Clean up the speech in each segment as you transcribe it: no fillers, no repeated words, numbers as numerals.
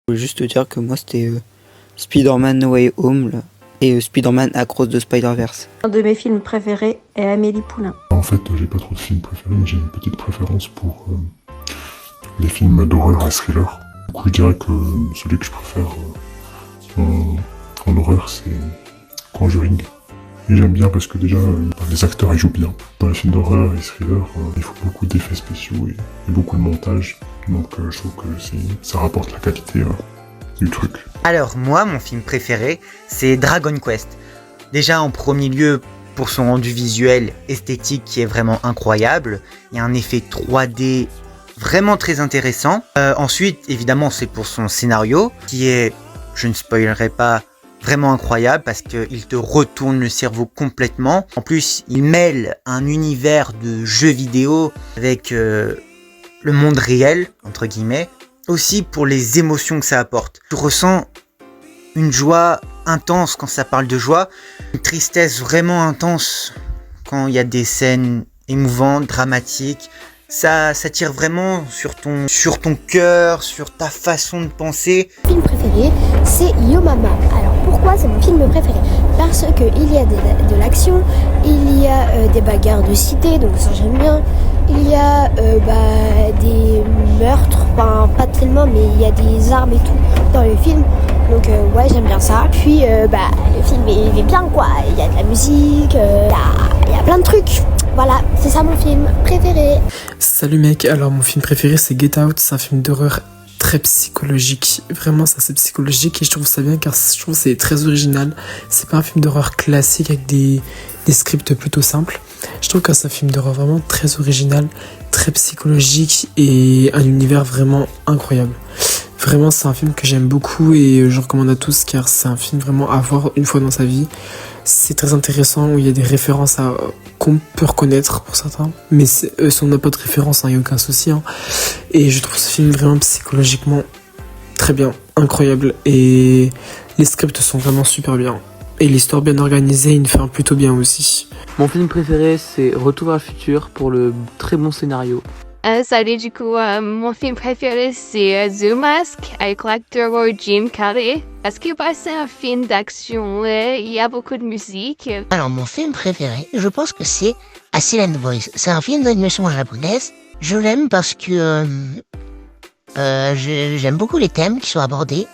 Je voulais juste te dire que moi c'était Spider-Man No Way Home là, et Spider-Man Across the Spider-Verse. Un de mes films préférés est Amélie Poulain. En fait, j'ai pas trop de films préférés, mais j'ai une petite préférence pour les films d'horreur et thriller. Du coup, je dirais que celui que je préfère en horreur, c'est Conjuring. Et j'aime bien parce que déjà, les acteurs ils jouent bien. Dans les films d'horreur et thriller, il faut beaucoup d'effets spéciaux et beaucoup de montage. Donc je trouve que ça rapporte la qualité du truc. Alors moi, mon film préféré, c'est Dragon Quest. Déjà en premier lieu, pour son rendu visuel, esthétique qui est vraiment incroyable. Il y a un effet 3D vraiment très intéressant. Ensuite, évidemment, c'est pour son scénario, qui est, je ne spoilerai pas, vraiment incroyable parce qu'il te retourne le cerveau complètement. En plus, il mêle un univers de jeux vidéo avec le monde réel, entre guillemets. Aussi pour les émotions que ça apporte. Tu ressens une joie intense quand ça parle de joie, une tristesse vraiment intense quand il y a des scènes émouvantes, dramatiques. Ça tire vraiment sur ton cœur, sur ta façon de penser. Mon film préféré, c'est Yo Mama. Alors pourquoi c'est mon film préféré? Parce qu'il y a de l'action, il y a des bagarres de cité, donc ça j'aime bien. Il y a des meurtres, enfin pas tellement, mais il y a des armes et tout dans le film. Donc ouais, j'aime bien ça. Puis le film il est bien quoi, il y a de la musique, il y a plein de trucs. Voilà, c'est ça mon film préféré. Salut mec, alors mon film préféré c'est Get Out, c'est un film d'horreur très psychologique, vraiment ça c'est psychologique et je trouve ça bien car je trouve que c'est très original, c'est pas un film d'horreur classique avec des scripts plutôt simples, je trouve que c'est un film d'horreur vraiment très original, très psychologique et un univers vraiment incroyable. Vraiment c'est un film que j'aime beaucoup et je recommande à tous car c'est un film vraiment à voir une fois dans sa vie. C'est très intéressant, il y a des références qu'on peut reconnaître pour certains, mais si on n'a pas de référence, il n'y a aucun souci. Et je trouve ce film vraiment psychologiquement très bien, incroyable, et les scripts sont vraiment super bien. Et l'histoire bien organisée, une fin plutôt bien aussi. Mon film préféré c'est Retour vers le futur pour le très bon scénario. Salut, du coup, mon film préféré c'est The Mask avec l'acteur Jim Carrey. Parce que c'est un film d'action, il y a beaucoup de musique. Alors mon film préféré, je pense que c'est A Silent Voice. C'est un film d'animation japonaise. Je l'aime parce que j'aime beaucoup les thèmes qui sont abordés.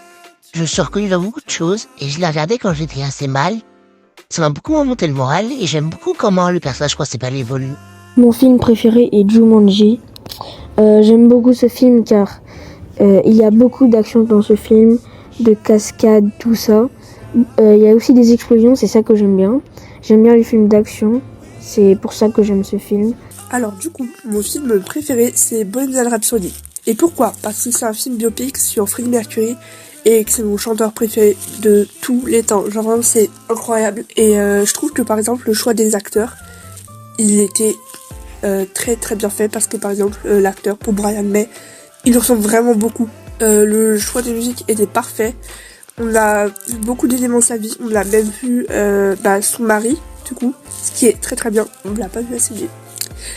Je suis reconnu dans beaucoup de choses et je l'ai regardé quand j'étais assez mal. Ça m'a beaucoup remonté le moral et j'aime beaucoup comment le personnage principal évolue. Mon film préféré est Jumanji. J'aime beaucoup ce film car il y a beaucoup d'action dans ce film, de cascades, tout ça. Il y a aussi des explosions, c'est ça que j'aime bien. J'aime bien les films d'action, c'est pour ça que j'aime ce film. Alors du coup, mon film préféré c'est Bohemian Rhapsody. Et pourquoi? Parce que c'est un film biopic sur Freddie Mercury et que c'est mon chanteur préféré de tous les temps. Genre vraiment c'est incroyable. Et je trouve que par exemple le choix des acteurs, il était très très bien fait parce que par exemple l'acteur pour Brian May, il ressemble vraiment beaucoup. Le choix des musiques était parfait. On a vu beaucoup d'éléments de sa vie. On a même vu son mari du coup, ce qui est très très bien. On ne l'a pas vu assez bien.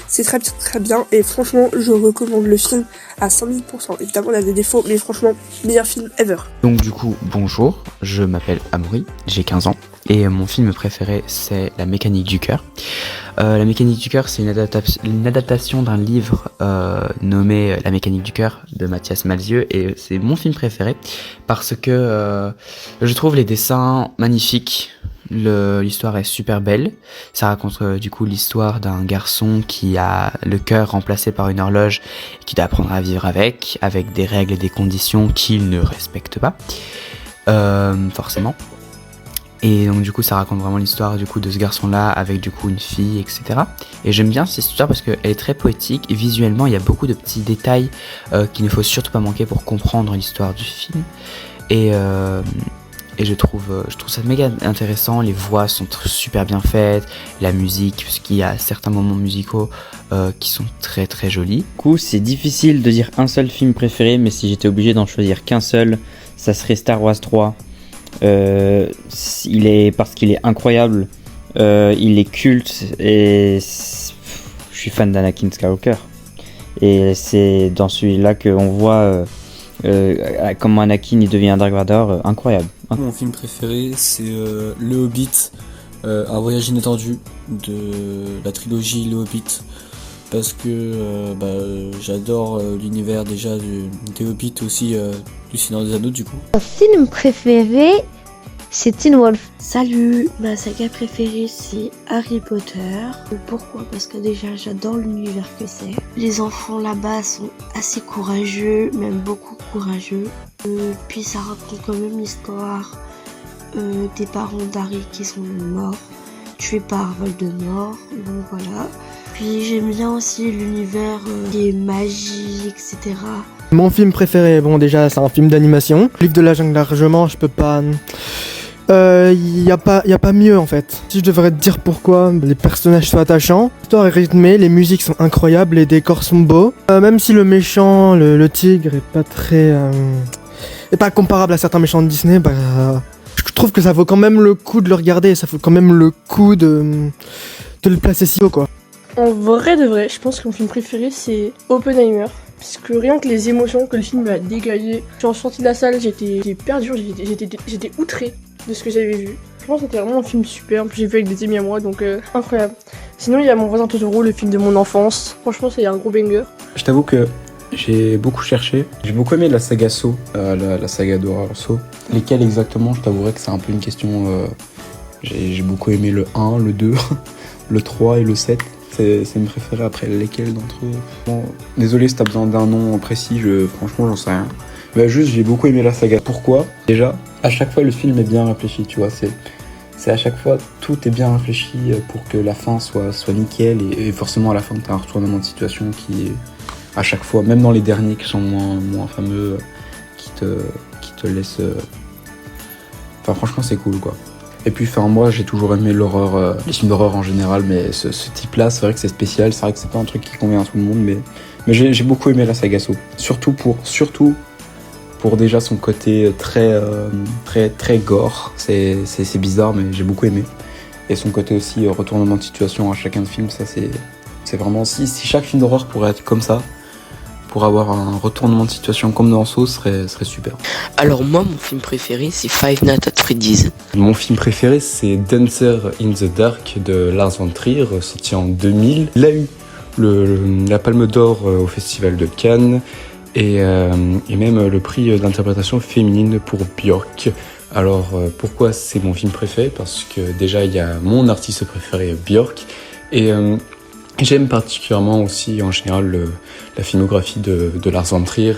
C'est très très bien et franchement je recommande le film à 100 000%. Évidemment il a des défauts mais franchement meilleur film ever. Donc du coup bonjour, je m'appelle Amaury, j'ai 15 ans et mon film préféré c'est La Mécanique du cœur. La Mécanique du cœur c'est une adaptation d'un livre nommé La Mécanique du cœur de Mathias Malzieu et c'est mon film préféré parce que je trouve les dessins magnifiques. L'histoire est super belle. Ça raconte du coup l'histoire d'un garçon qui a le cœur remplacé par une horloge et qui doit apprendre à vivre avec des règles et des conditions qu'il ne respecte pas, forcément. Et donc du coup ça raconte vraiment l'histoire du coup de ce garçon-là avec du coup une fille, etc. Et j'aime bien cette histoire parce qu'elle est très poétique et visuellement il y a beaucoup de petits détails qu'il ne faut surtout pas manquer pour comprendre l'histoire du film. Et je trouve ça méga intéressant, les voix sont super bien faites, la musique, parce qu'il y a certains moments musicaux qui sont très très jolis. Du coup, c'est difficile de dire un seul film préféré, mais si j'étais obligé d'en choisir qu'un seul, ça serait Star Wars 3. Parce qu'il est incroyable, il est culte, et je suis fan d'Anakin Skywalker. Et c'est dans celui-là qu'on voit Comment Anakin il devient un Dark Vador, incroyable. Mon film préféré, c'est Le Hobbit, Un voyage inattendu de la trilogie Le Hobbit. Parce que j'adore l'univers déjà des Hobbits aussi, du Seigneur des Anneaux du coup. Mon film préféré, c'est Teen Wolf. Salut, ma saga préférée c'est Harry Potter. Pourquoi? Parce que déjà j'adore l'univers que c'est. Les enfants là-bas sont assez courageux, même beaucoup courageux. Puis ça raconte quand même l'histoire des parents d'Harry qui sont morts, tués par Voldemort, donc voilà. Puis j'aime bien aussi l'univers des magies, etc. Mon film préféré, bon déjà c'est un film d'animation. Livre de la jungle largement, je peux pas... y a pas mieux en fait. Si je devrais te dire pourquoi, les personnages sont attachants, l'histoire est rythmée, les musiques sont incroyables, les décors sont beaux. Même si le méchant, le tigre est pas très... est pas comparable à certains méchants de Disney, je trouve que ça vaut quand même le coup de le regarder, ça vaut quand même le coup de le placer si haut quoi. En vrai de vrai, je pense que mon film préféré c'est Oppenheimer. Parce que rien que les émotions que le film a dégagées, je suis sortie de la salle, j'étais perdu, j'étais outré de ce que j'avais vu. Je pense que c'était vraiment un film super, en plus j'ai vu avec des amis à moi, donc incroyable. Sinon il y a Mon voisin Totoro, le film de mon enfance. Franchement c'est un gros banger. Je t'avoue que j'ai beaucoup cherché. J'ai beaucoup aimé la saga Saw, la saga d'horreur Saw. Lesquels exactement, je t'avouerai que c'est un peu une question... J'ai beaucoup aimé le 1, le 2, le 3 et le 7. C'est mes préférés. Après, lesquels d'entre eux? Bon, désolé si t'as besoin d'un nom précis, franchement j'en sais rien. Mais juste j'ai beaucoup aimé la saga. Pourquoi? Déjà, à chaque fois le film est bien réfléchi, tu vois, c'est à chaque fois tout est bien réfléchi pour que la fin soit nickel et forcément à la fin t'as un retournement de situation qui est à chaque fois, même dans les derniers qui sont moins fameux, qui te laisse... Enfin franchement c'est cool quoi. Et puis moi j'ai toujours aimé l'horreur, les films d'horreur en général, mais ce type-là c'est vrai que c'est spécial, c'est vrai que c'est pas un truc qui convient à tout le monde, mais j'ai beaucoup aimé la saga Saw. Surtout pour déjà son côté très gore, c'est bizarre mais j'ai beaucoup aimé. Et son côté aussi retournement de situation à chacun de film, ça c'est vraiment... Si chaque film d'horreur pourrait être comme ça, pour avoir un retournement de situation comme dans Saw, serait super. Alors moi, mon film préféré, c'est Five Nights at Freddy's. Mon film préféré, c'est Dancer in the Dark de Lars von Trier, sorti en 2000. Il a eu la Palme d'Or au Festival de Cannes et même le prix d'interprétation féminine pour Björk. Alors pourquoi c'est mon film préféré? Parce que déjà il y a mon artiste préféré Björk et j'aime particulièrement aussi en général la filmographie de Lars von Trier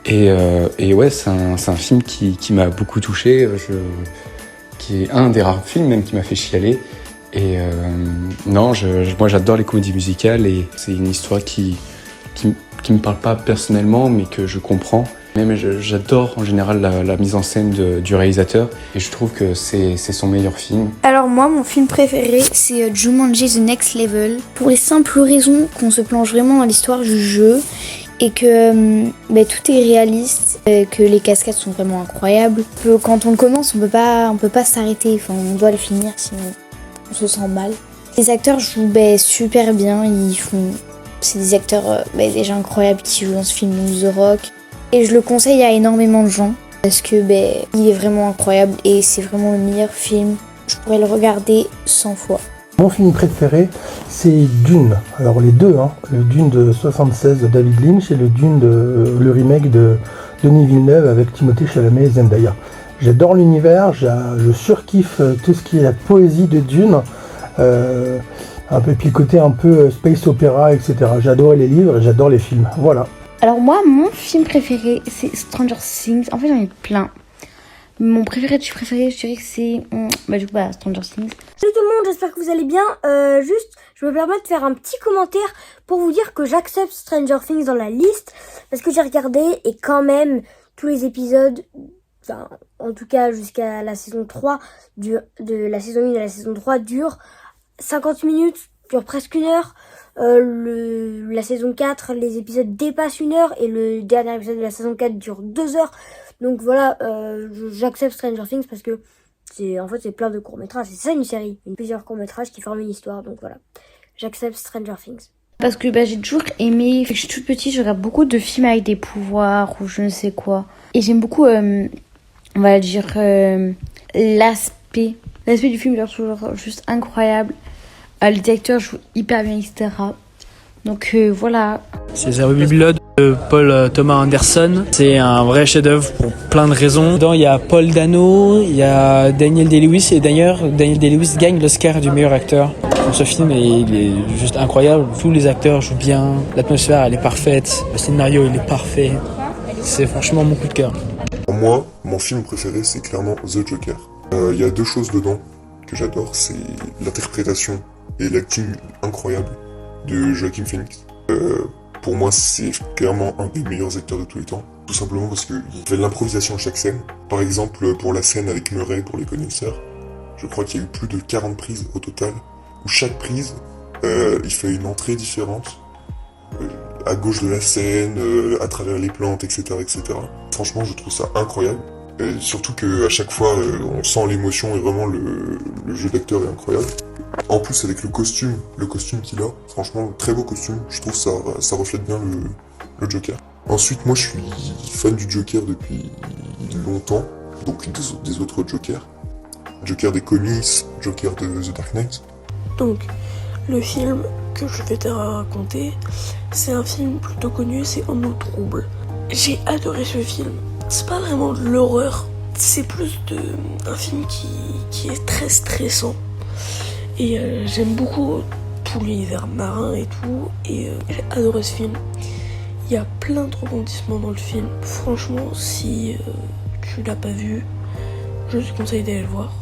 et ouais c'est un film qui m'a beaucoup touché, qui est un des rares films même qui m'a fait chialer et moi j'adore les comédies musicales et c'est une histoire qui me parle pas personnellement mais que je comprends. Même j'adore en général la mise en scène du réalisateur et je trouve que c'est son meilleur film. Alors moi, mon film préféré, c'est Jumanji The Next Level. Pour les simples raisons qu'on se plonge vraiment dans l'histoire du jeu et que tout est réaliste, que les cascades sont vraiment incroyables. Quand on le commence, on peut pas s'arrêter, enfin, on doit le finir sinon on se sent mal. Les acteurs jouent super bien, c'est des acteurs déjà incroyables qui jouent dans ce film, The Rock. Et je le conseille à énormément de gens parce que il est vraiment incroyable et c'est vraiment le meilleur film. Je pourrais le regarder 100 fois. Mon film préféré, c'est Dune. Alors les deux, le Dune de 76 de David Lynch et le remake de Denis Villeneuve avec Timothée Chalamet et Zendaya. J'adore l'univers, je surkiffe tout ce qui est la poésie de Dune, un peu picoté, un peu space opéra, etc. J'adore les livres et j'adore les films. Voilà. Alors moi, mon film préféré, c'est Stranger Things. En fait, j'en ai plein. Mon préféré, je dirais que c'est Stranger Things. Salut tout le monde, j'espère que vous allez bien. Je me permets de faire un petit commentaire pour vous dire que j'accepte Stranger Things dans la liste parce que j'ai regardé et quand même tous les épisodes, enfin en tout cas jusqu'à la saison 3, de la saison 1 à la saison 3 durent 50 minutes, durent presque 1 heure. La saison 4, les épisodes dépassent 1 heure et le dernier épisode de la saison 4 dure 2 heures. Donc voilà, j'accepte Stranger Things parce que c'est plein de courts-métrages. C'est ça une série, plusieurs courts-métrages qui forment une histoire. Donc voilà, j'accepte Stranger Things. Parce que j'ai toujours aimé, depuis que je suis toute petite, je regarde beaucoup de films avec des pouvoirs ou je ne sais quoi. Et j'aime beaucoup, on va dire, l'aspect. L'aspect du film est toujours juste incroyable. Les acteurs jouent hyper bien, etc. Donc voilà. C'est The Ruby Blood de Paul Thomas Anderson. C'est un vrai chef-d'œuvre pour plein de raisons. Dedans, il y a Paul Dano, il y a Daniel Day-Lewis. Et d'ailleurs, Daniel Day-Lewis gagne l'Oscar du meilleur acteur pour ce film. Et il est juste incroyable. Tous les acteurs jouent bien. L'atmosphère, elle est parfaite. Le scénario, il est parfait. C'est franchement mon coup de cœur. Pour moi, mon film préféré, c'est clairement The Joker. Il y a deux choses dedans que j'adore. C'est l'interprétation et l'acting incroyable de Joaquin Phoenix. Pour moi, c'est clairement un des meilleurs acteurs de tous les temps. Tout simplement parce qu'il fait de l'improvisation à chaque scène. Par exemple, pour la scène avec Murray, pour les connaisseurs, je crois qu'il y a eu plus de 40 prises au total, où chaque prise, il fait une entrée différente, à gauche de la scène, à travers les plantes, etc., etc. Franchement, je trouve ça incroyable. Et surtout qu'à chaque fois, on sent l'émotion et vraiment le jeu d'acteur est incroyable. En plus, avec le costume qu'il a, franchement, très beau costume. Je trouve ça reflète bien le Joker. Ensuite, moi, je suis fan du Joker depuis longtemps. Donc, des autres Jokers. Joker des comics, Joker de The Dark Knight. Donc, le film que je vais te raconter, c'est un film plutôt connu, c'est En eau trouble. J'ai adoré ce film. C'est pas vraiment de l'horreur, c'est plus un film qui est très stressant. Et j'aime beaucoup tout l'univers marin et tout, et j'ai adoré ce film. Il y a plein de rebondissements dans le film. Franchement, si tu l'as pas vu, je te conseille d'aller le voir.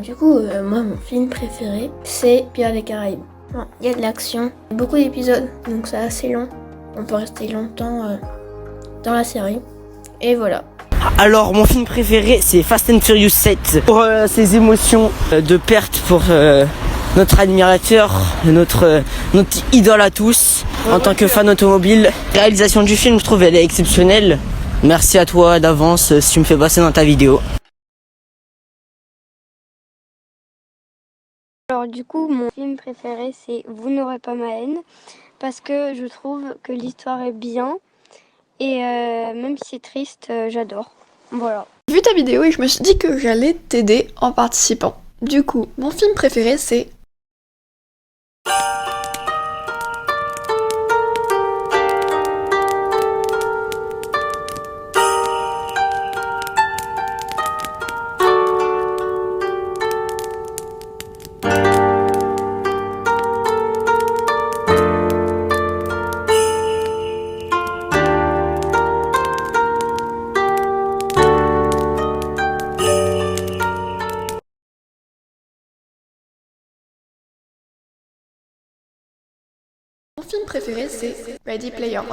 Du coup, moi, mon film préféré, c'est Pirates des Caraïbes. Il y a de l'action, beaucoup d'épisodes, donc c'est assez long. On peut rester longtemps dans la série. Et voilà. Alors, mon film préféré, c'est Fast and Furious 7. Pour ces émotions de perte pour notre admirateur, notre idole à tous, en tant que fan automobile. La réalisation du film, je trouve, elle est exceptionnelle. Merci à toi d'avance si tu me fais passer dans ta vidéo. Alors du coup, mon film préféré, c'est Vous n'aurez pas ma haine, parce que je trouve que l'histoire est bien, et même si c'est triste, j'adore. Voilà. J'ai vu ta vidéo et je me suis dit que j'allais t'aider en participant. Du coup, mon film préféré, c'est... Mon film préféré, c'est Ready Player One.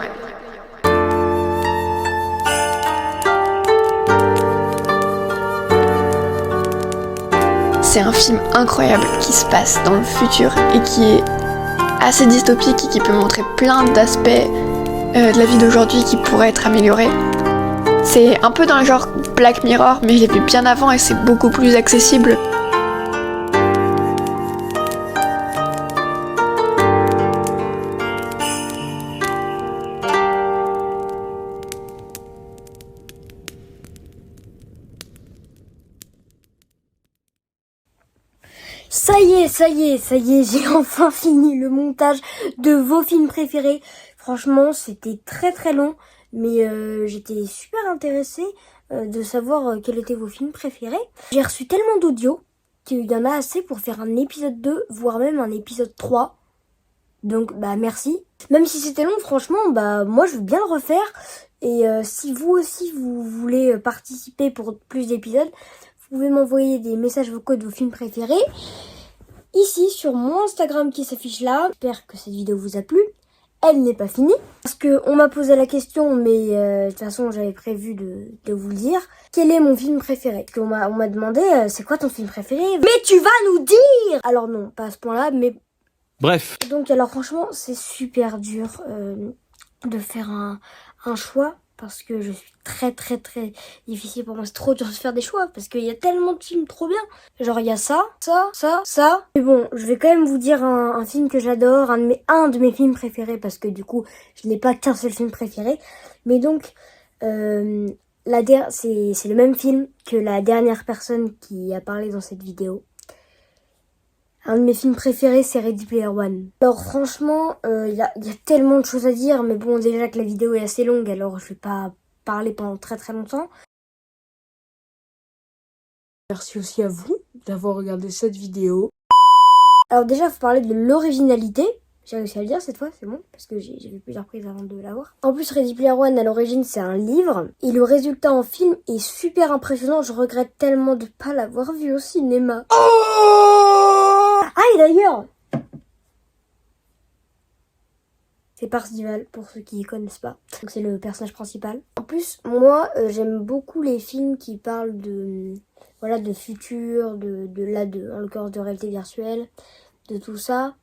C'est un film incroyable qui se passe dans le futur et qui est assez dystopique et qui peut montrer plein d'aspects de la vie d'aujourd'hui qui pourraient être améliorés. C'est un peu dans le genre Black Mirror, mais je l'ai vu bien avant et c'est beaucoup plus accessible. Ça y est, j'ai enfin fini le montage de vos films préférés. Franchement, c'était très très long, mais j'étais super intéressée de savoir quels étaient vos films préférés. J'ai reçu tellement d'audio qu'il y en a assez pour faire un épisode 2, voire même un épisode 3. Donc merci. Même si c'était long, franchement, moi je veux bien le refaire. Et si vous aussi vous voulez participer pour plus d'épisodes, vous pouvez m'envoyer des messages vocaux de vos films préférés ici sur mon Instagram qui s'affiche là. J'espère que cette vidéo vous a plu. Elle n'est pas finie parce que on m'a posé la question, mais de toute façon j'avais prévu de vous le dire. Quel est mon film préféré? Parce qu'on m'a demandé c'est quoi ton film préféré? Mais tu vas nous dire! Alors non, pas à ce point-là, mais bref. Donc alors franchement c'est super dur de faire un choix parce que je suis très difficile pour moi. C'est trop dur de faire des choix parce qu'il y a tellement de films trop bien. Genre il y a ça. Mais bon, je vais quand même vous dire un film que j'adore, un de mes films préférés parce que du coup, je n'ai pas qu'un seul film préféré. Mais donc, c'est le même film que la dernière personne qui a parlé dans cette vidéo. Un de mes films préférés, c'est Ready Player One. Alors franchement, il y a tellement de choses à dire, mais bon, déjà que la vidéo est assez longue, alors je vais pas parler pendant très longtemps. Merci aussi à vous d'avoir regardé cette vidéo. Alors déjà, il faut parler de l'originalité. J'ai réussi à le dire cette fois, c'est bon, parce que j'ai vu plusieurs prises avant de l'avoir. En plus, Ready Player One, à l'origine, c'est un livre. Et le résultat en film est super impressionnant. Je regrette tellement de pas l'avoir vu au cinéma. Ah, et d'ailleurs, c'est Parzival, pour ceux qui ne connaissent pas. Donc c'est le personnage principal. En plus, moi, j'aime beaucoup les films qui parlent de futur, en l'occurrence de réalité virtuelle, de tout ça.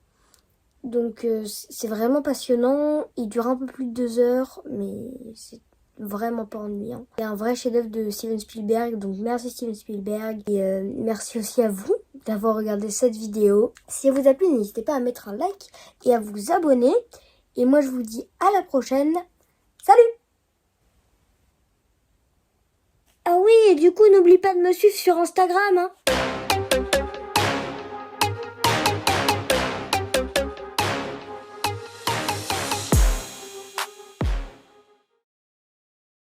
Donc c'est vraiment passionnant. Il dure un peu plus de 2 heures, mais c'est vraiment pas ennuyant. C'est un vrai chef-d'œuvre de Steven Spielberg, donc merci Steven Spielberg. Et merci aussi à vous d'avoir regardé cette vidéo. Si elle vous a plu, n'hésitez pas à mettre un like et à vous abonner. Et moi je vous dis à la prochaine. Salut! Ah oui, et du coup n'oublie pas de me suivre sur Instagram, hein.